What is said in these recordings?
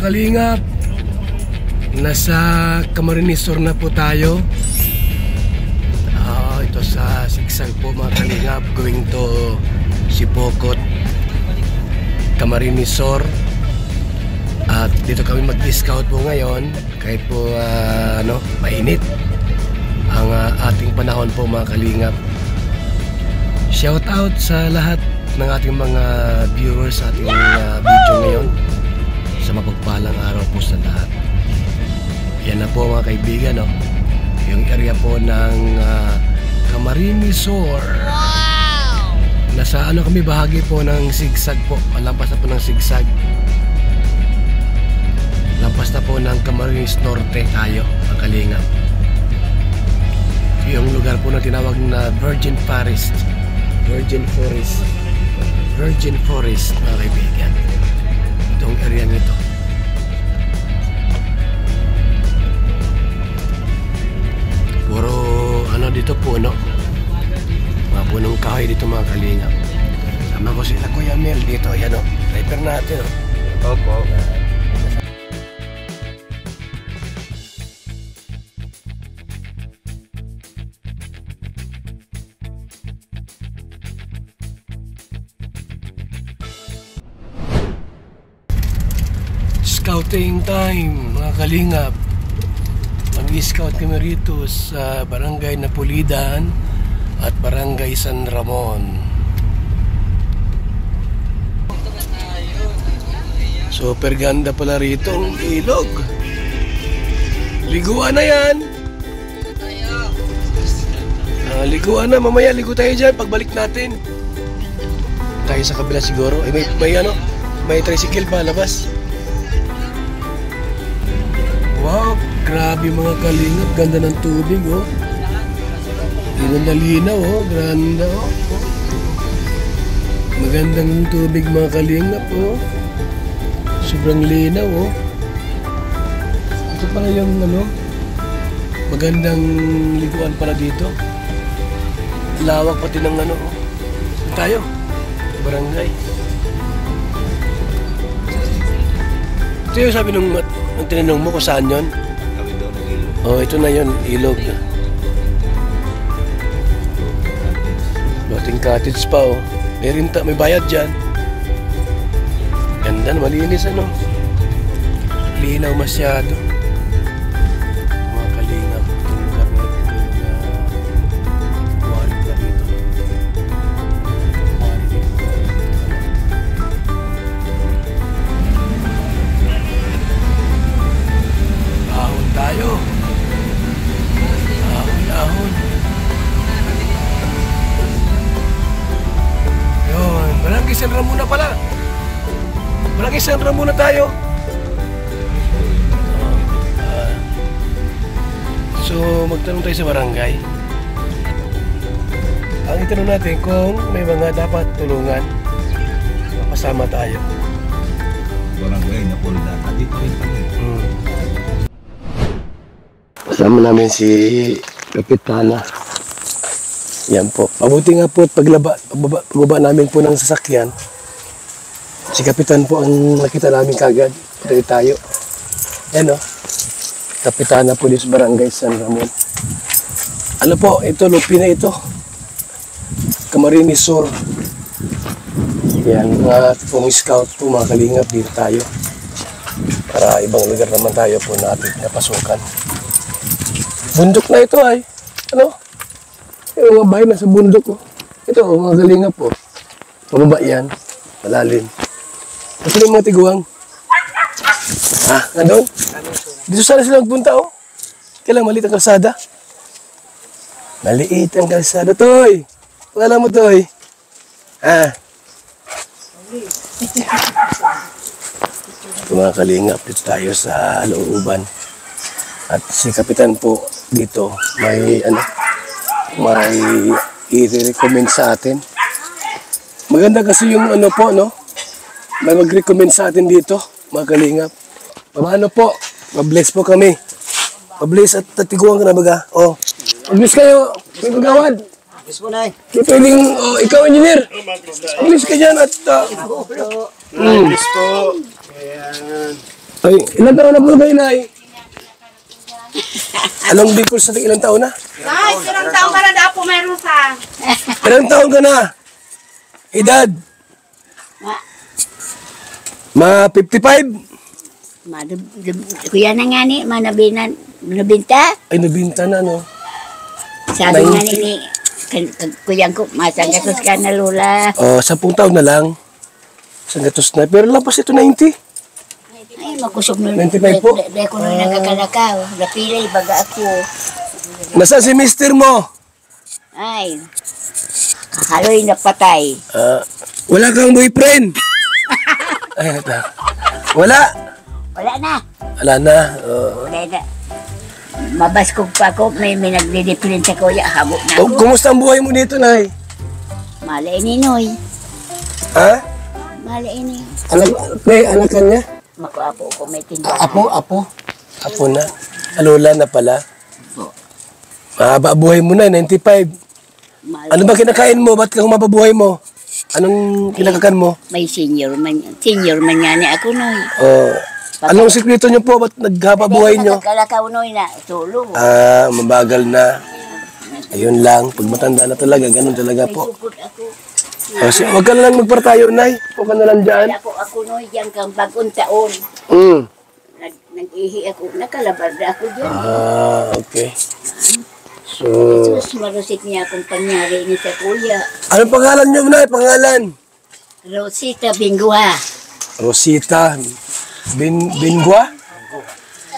kalingap, nasa Camarines Sur na po tayo. Ito sa sigsag po mga kalingap, going to Sipokot, Camarines Sur. At dito kami mag-scout po ngayon kahit po mainit ang ating panahon po mga kalingap. Shout out sa lahat ng ating mga viewers sa ating video ngayon. Sa mapagpalang araw po sa lahat. Yan na po mga kaibigan, no? Yung area po ng Camarines Sur. Wow! Nasa kami bahagi po ng sigsag po. Lampas na po ng sigsag. Lampas na po ng Camarines Norte tayo, ang kalingap. Yung lugar po na tinawag na Virgin Forest. Virgin Forest. Virgin Forest mga kaibigan. Itong area nito. Puro dito puno. Mga punong kahoy dito mga kalingap. Sama ko sila Kuya Mel dito. Ayan o. Driver natin o. Opo. Scouting time mga kalingap. Mag-scout kami rito sa Barangay Napulidan at Barangay San Ramon. Super ganda pala rito ang ilog. Liguan na yan. Liguan na, mamaya ligo tayo dyan pagbalik natin. Tayo sa kabila siguro. May tricycle pa labas. Wow, grabe mga kalingap, ganda ng tubig oh. Linaw na linaw oh, ganda oh. Magandang tubig mga kalingap oh. Sobrang linaw oh. Ito pala yung magandang liguan pala dito. Lawak pati ng oh. Tayo, barangay. Ito yung sabi nung tinanong mo kung saan yun? Oh, ito na yun, ilog. Floating cottage pa oh. May bayad dyan. Ganda, malinis Linaw masyado. Mga kalingap. Itong lugar na ito. Buharin pa dito. Buharin dito. Ahon tayo. Ahon. Yun. Barangay San Ramon na pala. Barangay San Ramon na tayo. So, magtanong tayo sa barangay. Ang itanong natin kung may mga dapat tulungan. Mapasama tayo. Barangay Napulidan. Dito rin kami. Kasama namin si Kapitana. Yan po. Mabuti nga po at pagbaba namin po ng sasakyan. Si Kapitan po ang nakita namin kagad. Dito tayo. Yan o. Kapitana Police Barangay San Ramon. Ano po, ito, lupi na ito. Camarines Sur. Yan, mga pong scout po, mga kalingap, dito tayo. Para ibang lugar naman tayo po natin napasukan. Bundok na ito ay. Yung mga bahay na sa bundok. Oh. Ito, mga kalingap po. Pababa yan. Malalim. Ito yung mga tiguang. Doon? Dito sana sila magpunta, oh. Kailang maliit ang kalsada. Maliit ang kalsada, Toy. Pakala mo, Toy. Ito mga kalingap, dito tayo sa looban. At si Kapitan po dito, may i-recommend sa atin. Maganda kasi yung may mag-recommend sa atin dito, mga kalingap. Paano po? Mabless po kami. Mabless at tatiguan ka na baga. Oh. Mabless kayo. May magawad. Mabless po na eh. Pwedeng, ikaw engineer. Mabless ka dyan at... Mabless po. Ayan. Ay, ilang taon na po kayo, Nay? Anong Bicol sa ilang taon na? Ay, ilang taong ka na daw po meron sa... Ilang taon ka na? Edad? Ma 55? Kuya na nga ni, nabinta. Ay, nabinta na, no? Sabi nga ni, kuya ko, masagatos ka na lula. 10 taon na lang. Sanggatos na. Pero lampas ito 90. Ay, makusog nun. 95 po? Di ko nung nakakalakaw. Napilay, baga ako. Nasaan si mister mo? Ay, haloy na patay. Wala kang boyfriend? Ay, ito. Wala? Wala na. Wala na. Wala na. Mabaskog pa ako, may nagdidipilin sa kuya, habok na ako. Kumusta ang buhay mo dito, Nay? Malay ni Noy. Ha? Malay ni. Anak ka niya? Makuapo ko, may tindahan. Apo na. Lola na pala. Mahaba buhay mo na, 95. Malay. Ano ba kinakain mo? Ba't ka humaba buhay mo? Anong kinakakan mo? May senior man nga ni ako, Noy. Anong sikreto niyo po? Ba't naghaba buhay niyo? Nakakalakaw, Noy, na tulong. Mabagal na. Ayun lang. Pag matanda na talaga, ganun talaga po. Sukod ako. Huwag ka na lang magpartayo, Nay. Huwag ka na lang dyan. Ako, Noy, dyan kang bagong taon. Nag-ihi ako, nakalabarda ako dyan. Okay. So, Sus, marusit niya akong pangyari ni sa kuya. anong pangalan niyo, Nay? Pangalan? Rosita Bingua. Rosita. Bingwa?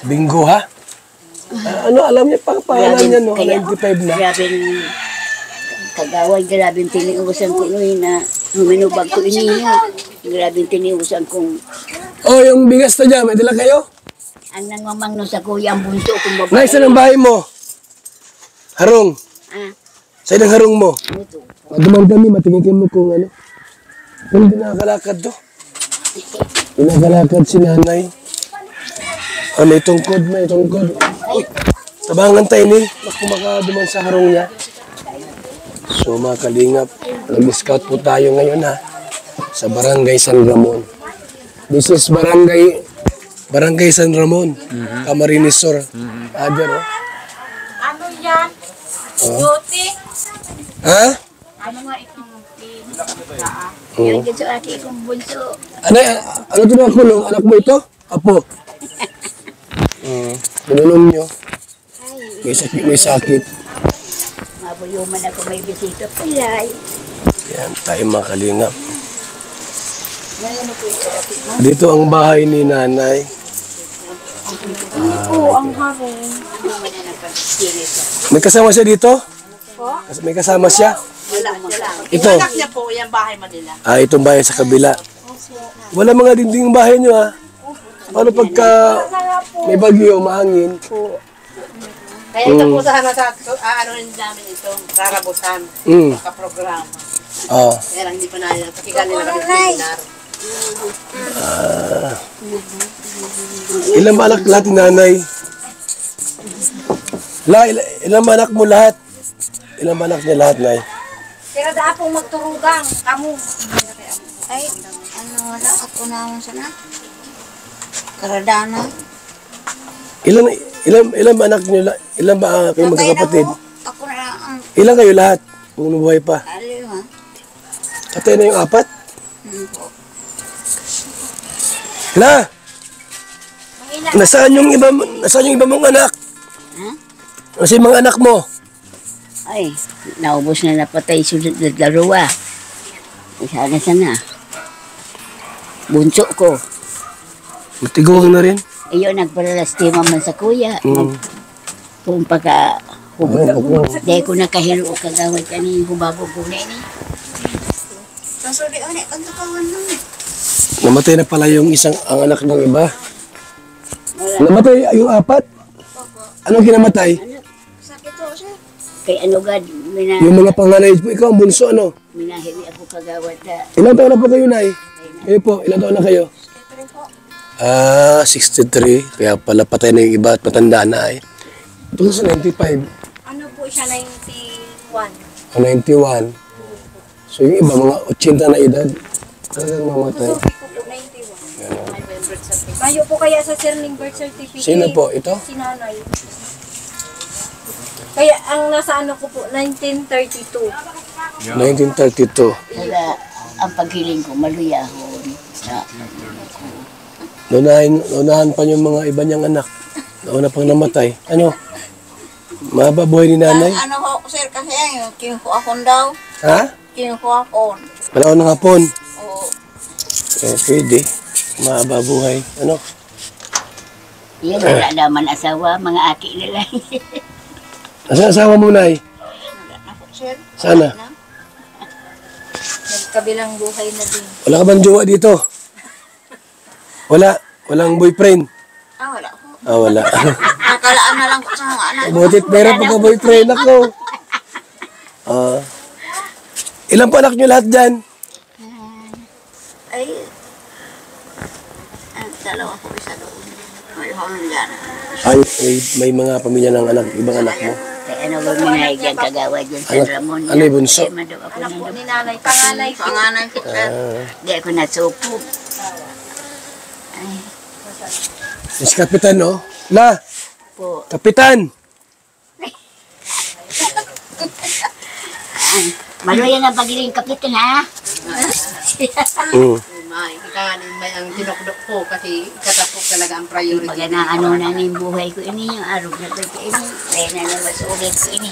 Bingwa? Ano, alam niya pangalan niya, no? 95 na. Grabing kagawad, grabing tiniusan ko noy na huminubag ko iniya. Grabing tiniusan kong Yung bigas na dyan, may dala kayo? anang mamang no sa kuya ang bunso kong babae. Nay, saan ang bahay mo? Harong. Saan ang harong mo? Ito. Dumang kami, matingin kayo mo kung ano. Kung hindi nakakalakad to. Nakakalakad si nanay. May tungkod, may tungkod. Tabangan tayo ni. Kumakaduman sa harong niya. So mga kalingap, nag-scout po tayo ngayon ha. Sa Barangay San Ramon. This is Barangay San Ramon. Camarines Sur. Ader, oh. Ano yan? Duty? Ha? Ano nga itong Yan dito ate kong bunso. Ano ito na kulong? Anak mo ito? Apo. Pinulong nyo. May sakit. Mabuyuman ako may bisita pilay. Yan, tayo mga kalingap. Dito ang bahay ni nanay. ang harong. May kasama siya dito? May kasama siya? Wala. Ito. Anak niya po, yung bahay Manila. Itong bahay sa kabila. Wala mga dinding bahay nyo ha. Paano pagka may bagyo, mahangin? Kaya ito po sana sa ano rin namin ito, rarabutan, kaprograma. Kaya lang hindi pa namin, pakigan nila kami seminar. Ilang anak lahat ni nanay? Ilang anak mo lahat? Ilang anak niya lahat, Nay? Pero daan pong magturugang, kamu. Ay, ano wala ako naman sana. Karadana. Ilang anak niyo? Ilan ba kayo magkakapatid? Ako na lang ang Ilan kayo lahat? Kung nabuhay pa. alima. Katay na yung 4? Hala! Nasaan yung iba mong anak? Nasaan yung mga anak mo? Ay, naubos na napatay sunod na dalawa. Isa na sana. Bunso ko. Matiguang na rin. Iyo, nagpalalastima man sa kuya. Kung pagka dahil ko nakahilo o kagawad ka ni hubabog ko na ini. Kasuli ulit, pagkakawan nun. Namatay na pala yung ang anak ng iba. Namatay yung 4? Anong kinamatay? Sakit po siya. Kay ano gad, Yung mga panganay po, ikaw ang bunso, ano? minahili ako kagawad na. Ilang taon na po kayo, Nay? Kayo po, ilang taon na kayo? 63. Kaya pala patay na yung iba at matanda na ay. Ito sa 95. Ano po siya, 91? 91. So yung iba, mga 80 na edad. Talagang mamatay. Ito po, 91. birth certificate. Kayo po kaya sa sir ng birth certificate. Sino po ito? Si nanay. Kaya ang nasa ano ko po, 1932. 1932. Kaya ang paghiling ko, maluyahon. Unahan pa yung mga iba niyang anak. Nauna pang namatay. Ano? Mababuhay ni nanay? Ano ho, sir, kasi yung kinukuha ko daw. Ha? Kinukuha ko. Panahon ng hapon. Oo. Pwede. Mababuhay. Ano? Yan, wala naman asawa, mga aki nila. Nasaan asawa mo, nay? Sir, Sana. Nagkabilang buhay na din. Wala ka bang jowa dito? Wala. Walang boyfriend. wala ko. Wala. Nakalaan na lang ko sa mga anak. Butit meron pagka-boyfriend ako. Ilan pa anak nyo lahat dyan? Ay, ang dalawa ko isa doon. May Holland. Ay, may mga pamilya ng anak, ibang anak mo. Kaya ano ba minay dyan, kagawa dyan sa Ramon. Ano yung bunso? Anak po ni nanay, panganay po. Panganay ko, sir. Di ako nasupo. Si Kapitan, no? La! Po. Kapitan! Maluya na pagiling kapitan, ha? May kakanin may ang tinukdok ko kasi katapos talaga ang priority. Pag na ano na yung buhay ko ini, yung araw na ito ini. Kaya na naman sa ulit ko ini.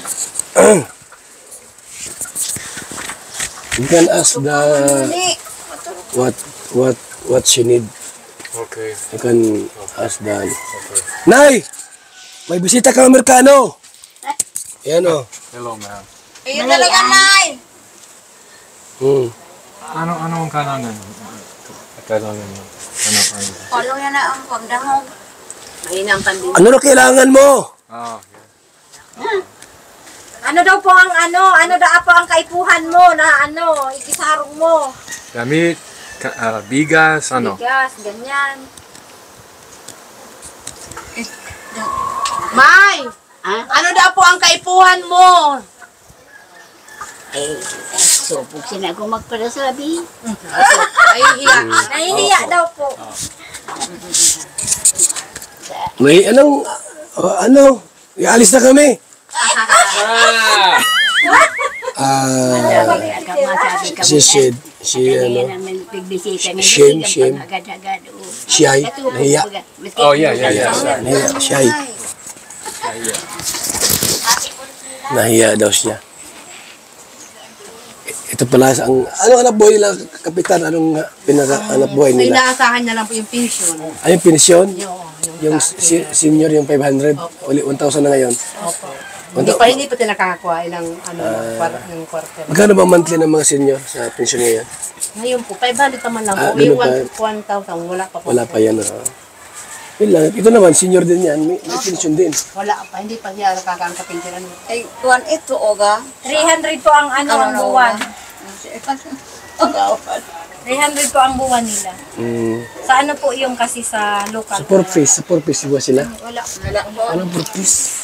You can ask the what she need. Okay. You can ask the... Nay! May bisita kang Amerikano! Yan, o. Hello, ma'am. Ayun talaga, Nay. Anong kailangan? Kailangan mo? Ano? Palo yan na ang pagdahong. Mahina ang pandemya. Ano na kailangan mo? Okay. Ano daw po ang ano daw po ang kaipuhan mo na ikisarong mo. Damit, bigas, ano? Bigas, ganyan. May! Ha? Ano daw po ang kaipuhan mo? Supog sila ako magparasabi. Ay, hiya. Nahihiya daw po. May ialis na kami. She Shy. Nahiya. Oh, yeah. Nahiya. Shy. Nahiya daw siya. Ito pala ang anak buhay nila, Kapitan, anong anak buhay Ay, nila? inaasahan niya lang po yung pension. Ay, yung pensyon? Yung taxi. senior, yung 500, uli 1,000 na ngayon. Opo. Hindi pa tayo nakakakuha ilang yung quarter. Magkano ba monthly ng mga senior sa pensyon ngayon? Ngayon po, 500 naman lang po. ganun Yung pa. 1,000, wala pa po. Wala pa yan. Yun lang. Ito naman, senior din yan. May pensyon din. Wala pa, hindi pa siya nakakaang kapinsiran. Ay, tuwan ito, oga. 300 po ang ang buwan. 300 po ang buwan nila. Sa ano po yung kasi sa local? Sa 4 piece. Sa 4 piece ba sila? Wala. Anong 4 piece?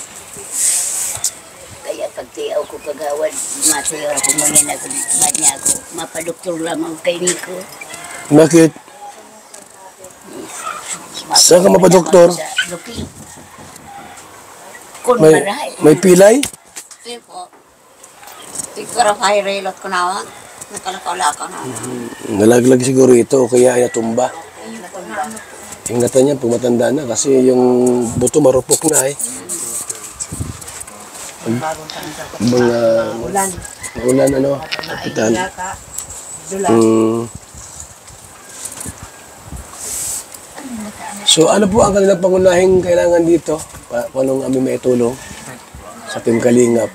Kaya pagtiyaw ko kagawad, matayo ako mga nagmanya ako. Mapadoktor lamang kay Nico. Bakit? Saan ka mapadoktor? Sa Lupi. Kung May, marahay. may pilay? Ito po. Siguro high railot ko na. Nakalakawala ka na. Nalaglag siguro ito, kaya ay natumba. Ingatan niya pag matanda na kasi yung buto marupok na eh. Mga ulan ano, Kapitan. So ano po ang kanilang pangunahing kailangan dito? Anong aming maitulong sa Team Kalingap,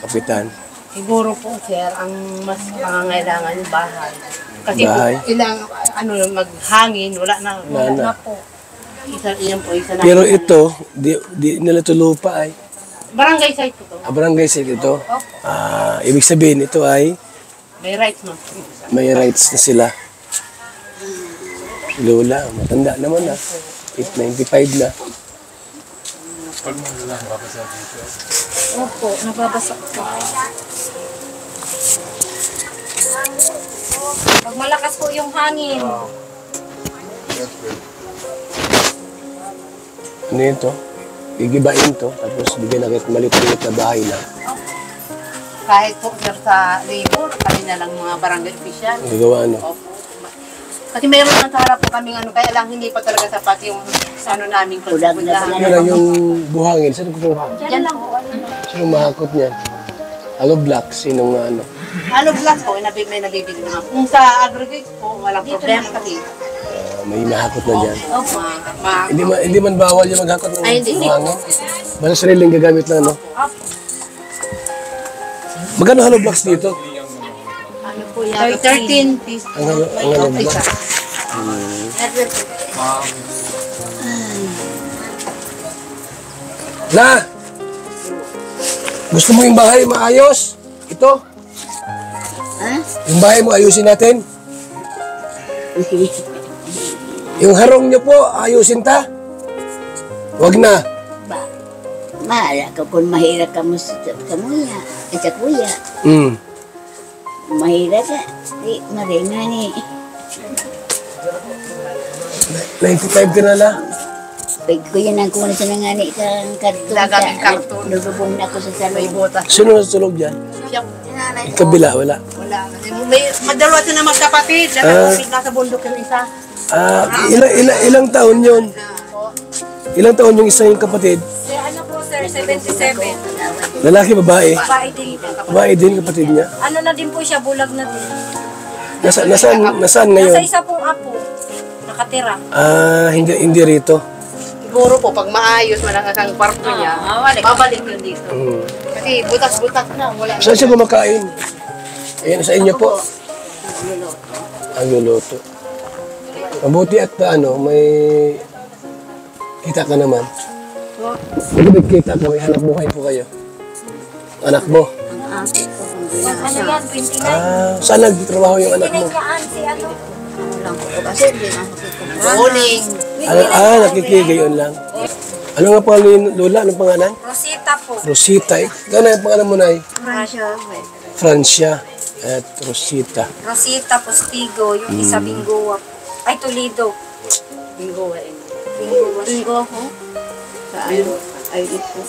Kapitan? Siguro po, sir, ang mas pangangailangan yung bahay. Kasi Bahay? po, ilang, maghangin, wala na po. Isa na. Pero ito, di nila ito lupa ay. Barangay site po to. Barangay site ito. Ibig sabihin ito ay May rights no. may rights na sila. Lola, matanda naman na. 95 na. Pag magulang, babasa dito. Opo, nababasa po. Pag malakas po yung hangin. nito. Gigibain to. Tapos bigyan na kayo maliit na bahay na. Kahit po sir sa labor, kami na lang mga barangay official. Gagawa ano. Opo. Kasi meron lang sa harap po kaming ano, kaya lang hindi pa talaga sapat yung ano namin Kulang na konsulat. Kaya lang yung buhangin. Saan kukuha? Diyan lang po. Sino mahakot niyan? Alo black. Sinong ano? Ano glass po, may nabibili naman. Kung sa aggregate po, walang problema kasi. May mahakot na dyan. Opo. Hindi man bawal yung maghakot ng Ay, hindi. buhangin. Basta sariling gagamit lang, no? Magkano hollow blocks dito? Ano po yan? 13 piece. Ang hollow blocks. La! Gusto mo yung bahay maayos? Ito? Ha? Yung bahay mo ayusin natin? Yung harong niyo po, ayusin ta? Wag na. Mahala ka kung mahirap ka mo sa kamuya. Sa kuya. Hmm. Mahirap ka. Di, maringa ni. 95 ka na la. Pag kuya nang kuha sa nangani kang karton. Lagaming karton. Nulubong na ko sa May salubong. botas. Sino nasa tulog dyan? Siya, Yung kabila, wala. wala. May madalawa sila magkapatid. Nasa bundok yung isa. Ilang taon yun? Ilang taon yung isa yung kapatid? Ano po sir, 77. Lalaki, babae? Babae din po. Babae din kapatid niya? Ano na din po siya, bulag na din. Nasaan Nasa ngayon? isa pong apo, nakatira. Hindi rito. Siguro po, pag maayos malangas ang kwarto niya, babalik yun dito. Hmm. Kasi butas-butas na, wala. Saan siya kumakain? Ayan, sa inyo po. Ang luluto. Mabuti at may kita ka naman. May kita ka, may hanap buhay po kayo. Anak mo. Ano yan, 29. Saan nagtrabaho yung anak mo? 29 yan, si ano. Morning. Nakikigayon lang. Ano nga pangalan ni Lola? Anong pangalan? Rosita po. Rosita. Gano'n yung pangalan mo na Francia. Francia at Rosita. Rosita Postigo, yung isa Bingoa. Ay, Toledo. Bingo eh. Bingo ako. Ay, ito.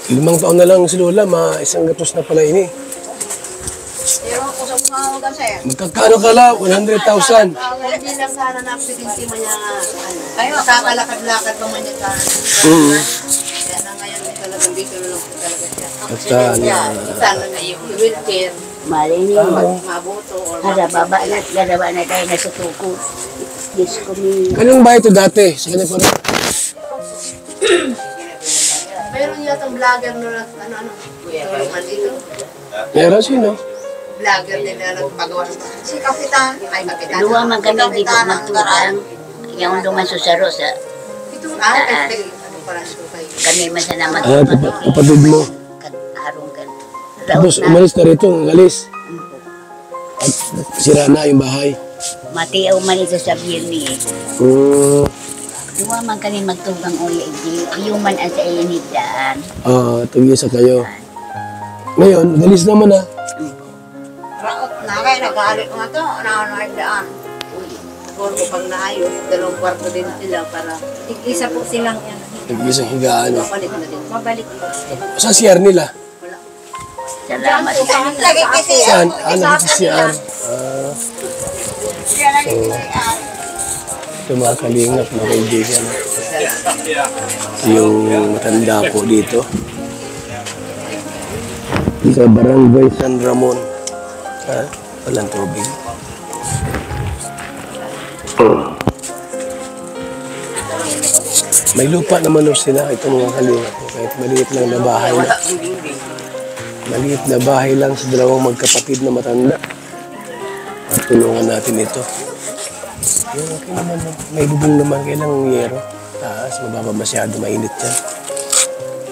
Limang taon na lang si Lola, isang gatos na pala ini. Pero ako sa mga kasi. Magkakano ka la? 100,000. Hindi lang sana na-accidente mo niya. Ay, makakalakad-lakad pa man niya ka. Kaya na ngayon talagang dito na lang po talaga siya. At Sana na yung wheelchair, Mali niyo. mabuto, or Harababa na tayo na sa tuko. Diyos ko ni. anong bahay ito dati? Sa kanya pa rin? Meron yata ang vlogger na ano, tulungan dito. Meron sino? Vlogger din na nagpagawa ng si Kapitan. Ay, Kapitan. Luwa man kami dito magturang. Yung luman susaro sa Ito, ano pala ito kayo? kami man sa naman. Kapatid mo. Harong ka. Tapos umalis na rito, alis. At sira na yung bahay. Matiyaw man ito sa birni eh. Luwa man kami magtugang uya. Human as a inidaan. Tugisa kayo. Ngayon, alis naman na. Raot na kayo, nag-aalit nga ito, nakakadaan. Siguro ko pag naayos, 2 kwarto din sila para Isa po silang yan. Nag-isang higaan. mabalik na din. Mabalik. Saan CR nila? Salamat. Lagi kasi, Saan? Sa CR. Ito mga kalingap, mga kaibigan. Yung matanda po dito. Sa Barangay San Ramon. Walang tubig. May lupa naman daw sila. Ito mga kalingap. Kahit maliit lang na bahay na. Maliit na bahay lang sa dalawang magkapatid na matanda. At tulungan natin ito. Yung okay naman. May bubong naman. Kailang yero. Taas. Mababa masyado. Mainit yan.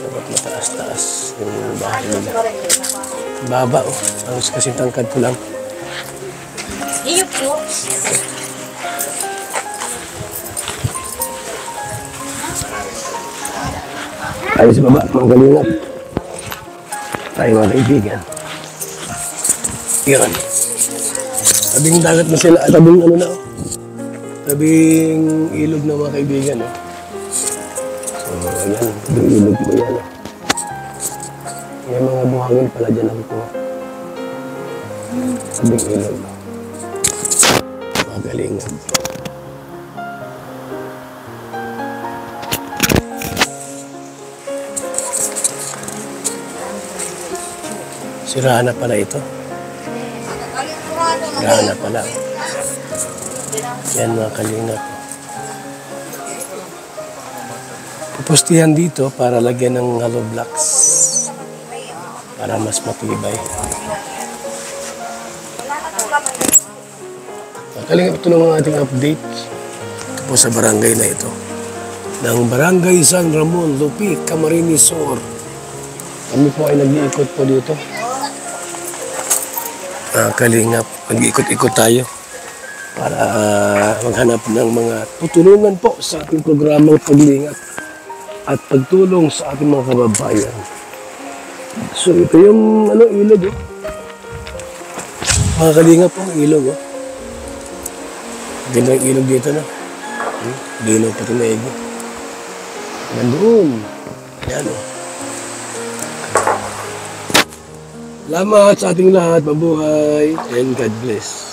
Dapat mataas-taas yung bahay nila. Baba oh. Ang kasi tangkad ko lang. Iyo po. Tayo sa baba. Mga kalingap. Tayo mga kaibigan. Yun. Tabing dagat na sila, tabing ano na, oh. Tabing ilog na mga kaibigan, oh. So, ayan, tabing ilog po yan, oh. May mga buhangin pala dyan nakukuha. Tabing ilog. Magaling. Sirahan na pala ito. Sirahan na pala. Yan mga kalingap. Pupustihan dito para lagyan ng hollow blocks. Para mas matibay. Mga kalingap, ito lang ang ating update. Ito po sa barangay na ito. Ng Barangay San Ramon, Lupi, Camarines Sur. Kami po ay nag-iikot po dito. Kalingap, nag-iikot-ikot tayo para maghanap ng mga tutulungan po sa ating programang paglingap at pagtulong sa ating mga kababayan. So ito yung ilog, oh. Mga kalingap po, ilog, oh. Ganda yung ilog dito na. Linaw pati na ego. Nandun. Ayan, oh. Salamat sa ating lahat. Mabuhay and God bless.